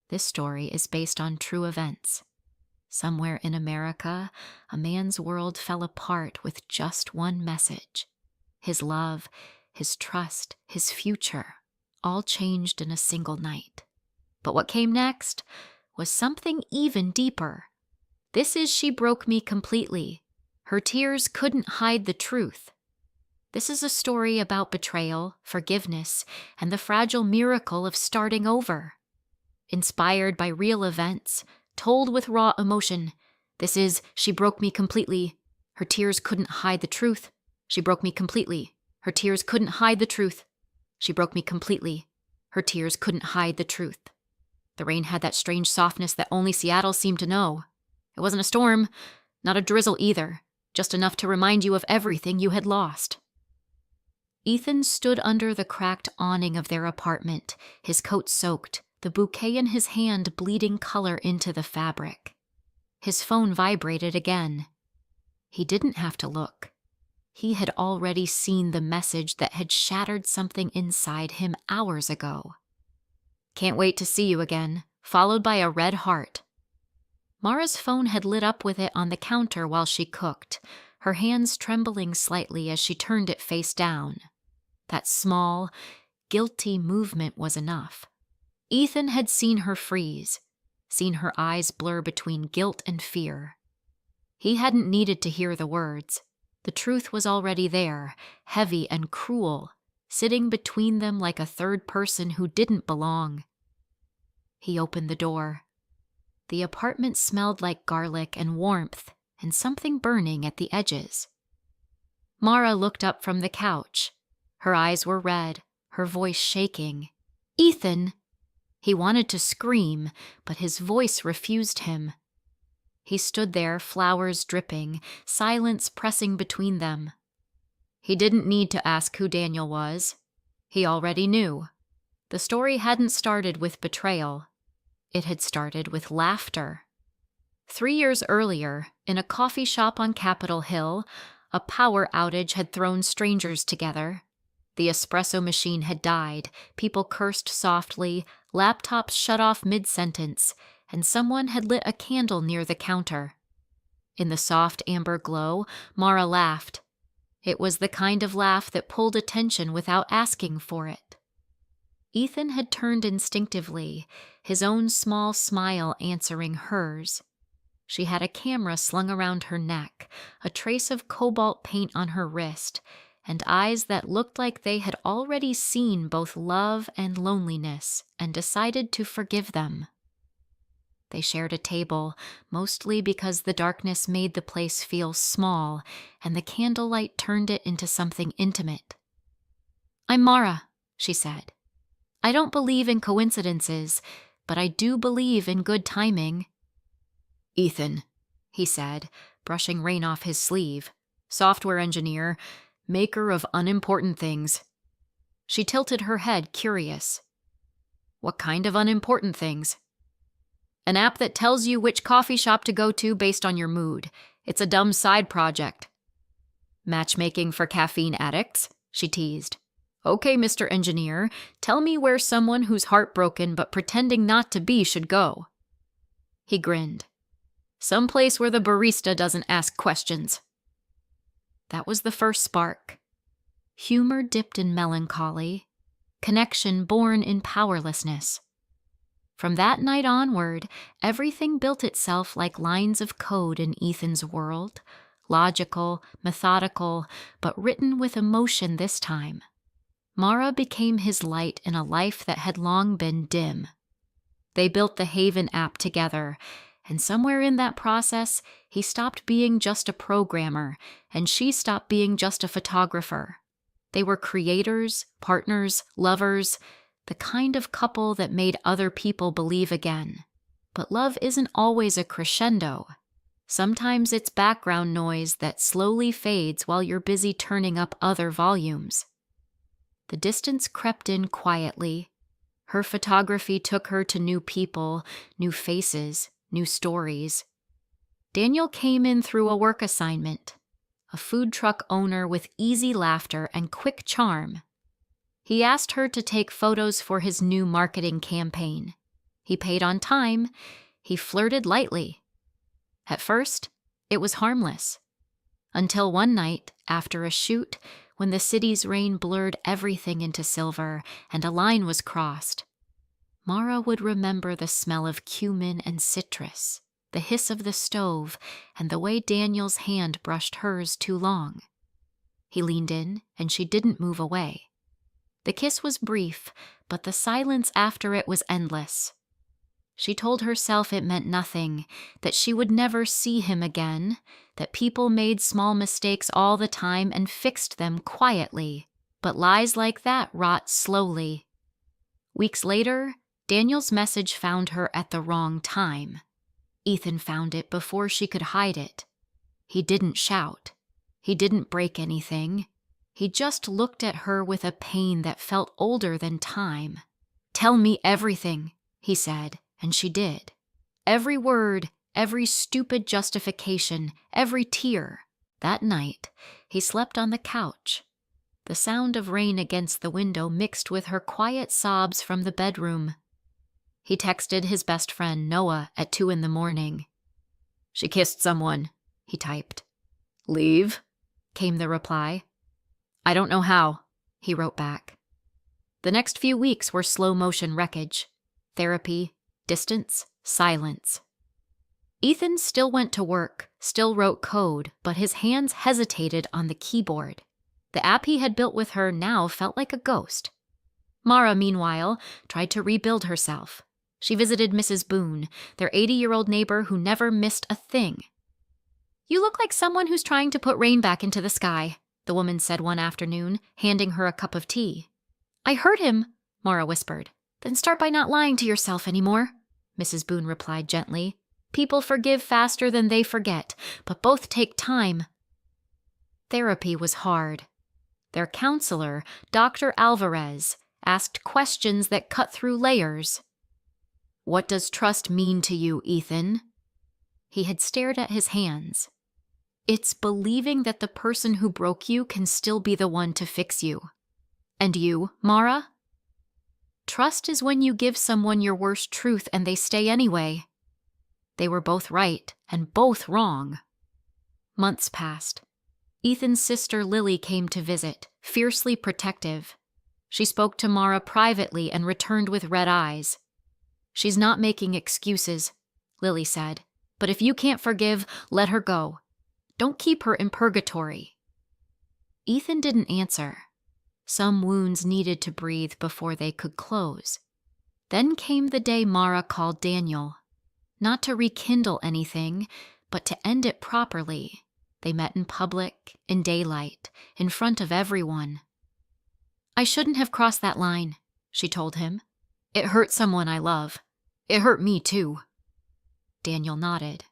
This story is based on true events. Somewhere in America, a man's world fell apart with just one message. His love, his trust, his future, all changed in a single night. But what came next was something even deeper. This is She Broke Me Completely. Her tears couldn't hide the truth. This is a story about betrayal, forgiveness, and the fragile miracle of starting over. Inspired by real events, told with raw emotion, this is She Broke Me Completely. Her tears couldn't hide the truth. She broke me completely. Her tears couldn't hide the truth. She broke me completely. Her tears couldn't hide the truth. The rain had that strange softness that only Seattle seemed to know. It wasn't a storm, not a drizzle either, just enough to remind you of everything you had lost. Ethan stood under the cracked awning of their apartment, his coat soaked, the bouquet in his hand bleeding color into the fabric. His phone vibrated again. He didn't have to look. He had already seen the message that had shattered something inside him hours ago. Can't wait to see you again, followed by a red heart. Mara's phone had lit up with it on the counter while she cooked, her hands trembling slightly as she turned it face down. That small, guilty movement was enough. Ethan had seen her freeze, seen her eyes blur between guilt and fear. He hadn't needed to hear the words. The truth was already there, heavy and cruel, sitting between them like a third person who didn't belong. He opened the door. The apartment smelled like garlic and warmth and something burning at the edges. Mara looked up from the couch. Her eyes were red, her voice shaking. "Ethan!" He wanted to scream, but his voice refused him. He stood there, flowers dripping, silence pressing between them. He didn't need to ask who Daniel was. He already knew. The story hadn't started with betrayal. It had started with laughter. 3 years earlier, in a coffee shop on Capitol Hill, a power outage had thrown strangers together. The espresso machine had died, people cursed softly, laptops shut off mid-sentence, and someone had lit a candle near the counter. In the soft amber glow, Mara laughed. It was the kind of laugh that pulled attention without asking for it. Ethan had turned instinctively, his own small smile answering hers. She had a camera slung around her neck, a trace of cobalt paint on her wrist, and eyes that looked like they had already seen both love and loneliness and decided to forgive them. They shared a table, mostly because the darkness made the place feel small and the candlelight turned it into something intimate. "I'm Mara," she said. "I don't believe in coincidences, but I do believe in good timing." "Ethan," he said, brushing rain off his sleeve. "Software engineer, maker of unimportant things." She tilted her head, curious. "What kind of unimportant things?" "An app that tells you which coffee shop to go to based on your mood. It's a dumb side project." "Matchmaking for caffeine addicts?" she teased. "Okay, Mr. Engineer, tell me where someone who's heartbroken but pretending not to be should go." He grinned. "Someplace where the barista doesn't ask questions." That was the first spark. Humor dipped in melancholy, connection born in powerlessness. From that night onward, everything built itself like lines of code in Ethan's world, logical, methodical, but written with emotion this time. Mara became his light in a life that had long been dim. They built the Haven app together, and somewhere in that process, he stopped being just a programmer, and she stopped being just a photographer. They were creators, partners, lovers, the kind of couple that made other people believe again. But love isn't always a crescendo. Sometimes it's background noise that slowly fades while you're busy turning up other volumes. The distance crept in quietly. Her photography took her to new people, new faces, new stories. Daniel came in through a work assignment, a food truck owner with easy laughter and quick charm. He asked her to take photos for his new marketing campaign. He paid on time. He flirted lightly. At first, it was harmless. Until one night, after a shoot, when the city's rain blurred everything into silver and a line was crossed, Mara would remember the smell of cumin and citrus, the hiss of the stove, and the way Daniel's hand brushed hers too long. He leaned in, and she didn't move away. The kiss was brief, but the silence after it was endless. She told herself it meant nothing, that she would never see him again, that people made small mistakes all the time and fixed them quietly, but lies like that rot slowly. Weeks later, Daniel's message found her at the wrong time. Ethan found it before she could hide it. He didn't shout. He didn't break anything. He just looked at her with a pain that felt older than time. "Tell me everything," he said, and she did. Every word, every stupid justification, every tear. That night, he slept on the couch. The sound of rain against the window mixed with her quiet sobs from the bedroom. He texted his best friend, Noah, at 2 a.m. "She kissed someone," he typed. "Leave?" came the reply. "I don't know how," he wrote back. The next few weeks were slow-motion wreckage. Therapy, distance, silence. Ethan still went to work, still wrote code, but his hands hesitated on the keyboard. The app he had built with her now felt like a ghost. Mara, meanwhile, tried to rebuild herself. She visited Mrs. Boone, their 80-year-old neighbor who never missed a thing. "You look like someone who's trying to put rain back into the sky," the woman said one afternoon, handing her a cup of tea. "I heard him," Mara whispered. "Then start by not lying to yourself anymore," Mrs. Boone replied gently. "People forgive faster than they forget, but both take time." Therapy was hard. Their counselor, Dr. Alvarez, asked questions that cut through layers. "What does trust mean to you, Ethan?" He had stared at his hands. "It's believing that the person who broke you can still be the one to fix you." "And you, Mara?" "Trust is when you give someone your worst truth and they stay anyway." They were both right and both wrong. Months passed. Ethan's sister Lily came to visit, fiercely protective. She spoke to Mara privately and returned with red eyes. "She's not making excuses," Lily said. "But if you can't forgive, let her go. Don't keep her in purgatory." Ethan didn't answer. Some wounds needed to breathe before they could close. Then came the day Mara called Daniel. Not to rekindle anything, but to end it properly. They met in public, in daylight, in front of everyone. "I shouldn't have crossed that line," she told him. "It hurt someone I love. It hurt me too." Daniel nodded.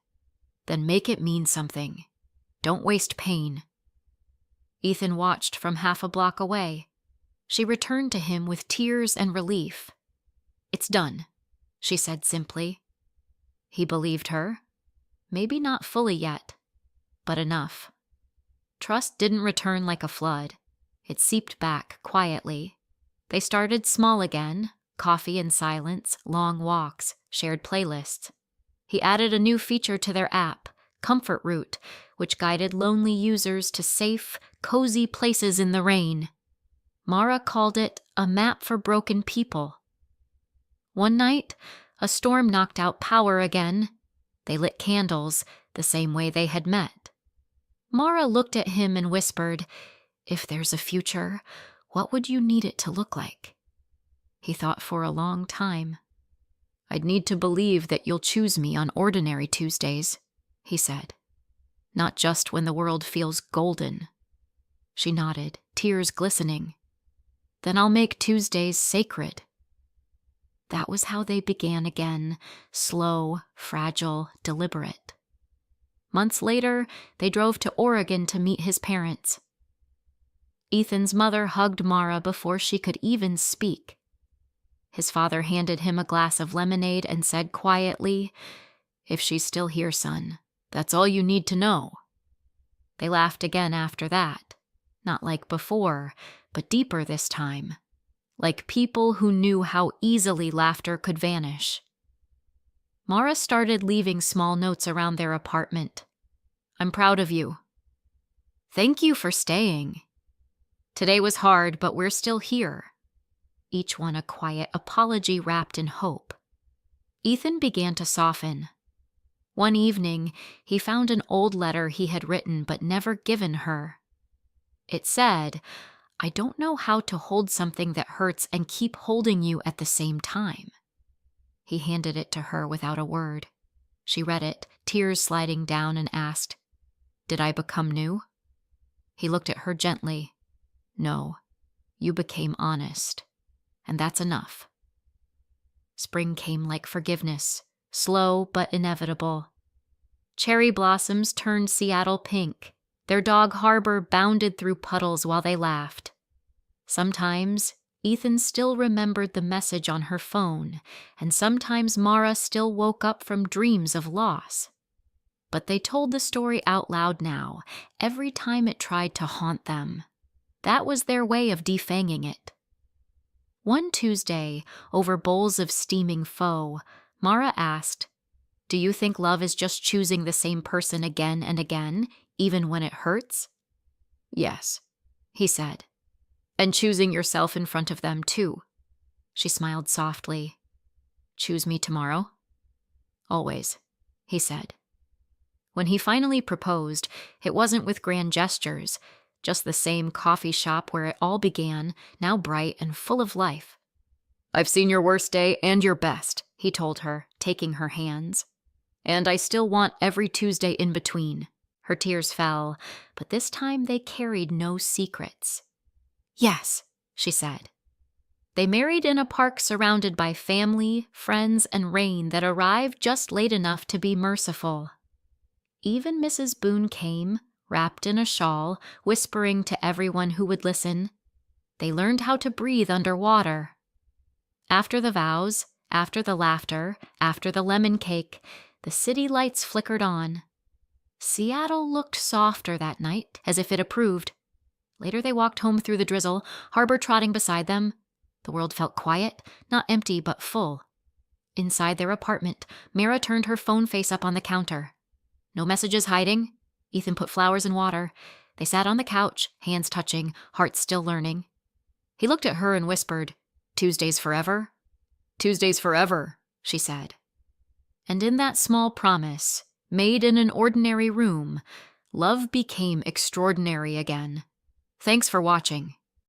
"Then make it mean something. Don't waste pain." Ethan watched from half a block away. She returned to him with tears and relief. "It's done," she said simply. He believed her. Maybe not fully yet, but enough. Trust didn't return like a flood. It seeped back quietly. They started small again, coffee and silence, long walks, shared playlists. He added a new feature to their app, Comfort Route, which guided lonely users to safe, cozy places in the rain. Mara called it a map for broken people. One night, a storm knocked out power again. They lit candles, the same way they had met. Mara looked at him and whispered, "If there's a future, what would you need it to look like?" He thought for a long time. "I'd need to believe that you'll choose me on ordinary Tuesdays," he said. "Not just when the world feels golden." She nodded, tears glistening. "Then I'll make Tuesdays sacred." That was how they began again, slow, fragile, deliberate. Months later, they drove to Oregon to meet his parents. Ethan's mother hugged Mara before she could even speak. His father handed him a glass of lemonade and said quietly, "If she's still here, son, that's all you need to know." They laughed again after that, not like before, but deeper this time, like people who knew how easily laughter could vanish. Mara started leaving small notes around their apartment. I'm proud of you. Thank you for staying. Today was hard, but we're still here. Each one a quiet apology wrapped in hope. Ethan began to soften. One evening, he found an old letter he had written but never given her. It said, I don't know how to hold something that hurts and keep holding you at the same time. He handed it to her without a word. She read it, tears sliding down, and asked, Did I become new? He looked at her gently. No, you became honest, and that's enough. Spring came like forgiveness, slow but inevitable. Cherry blossoms turned Seattle pink. Their dog Harbor bounded through puddles while they laughed. Sometimes Ethan still remembered the message on her phone, and sometimes Mara still woke up from dreams of loss. But they told the story out loud now, every time it tried to haunt them. That was their way of defanging it. One Tuesday, over bowls of steaming pho, Mara asked, Do you think love is just choosing the same person again and again, even when it hurts? Yes, he said. And choosing yourself in front of them, too. She smiled softly. Choose me tomorrow? Always, he said. When he finally proposed, it wasn't with grand gestures, just the same coffee shop where it all began, now bright and full of life. I've seen your worst day and your best, he told her, taking her hands. And I still want every Tuesday in between. Her tears fell, but this time they carried no secrets. Yes, she said. They married in a park surrounded by family, friends, and rain that arrived just late enough to be merciful. Even Mrs. Boone came, wrapped in a shawl, whispering to everyone who would listen. They learned how to breathe underwater. After the vows, after the laughter, after the lemon cake, the city lights flickered on. Seattle looked softer that night, as if it approved. Later they walked home through the drizzle, Harbor trotting beside them. The world felt quiet, not empty but full. Inside their apartment, Mara turned her phone face up on the counter. No messages hiding. Ethan put flowers in water. They sat on the couch, hands touching, hearts still learning. He looked at her and whispered, Tuesdays forever? Tuesdays forever, she said. And in that small promise, made in an ordinary room, love became extraordinary again. Thanks for watching.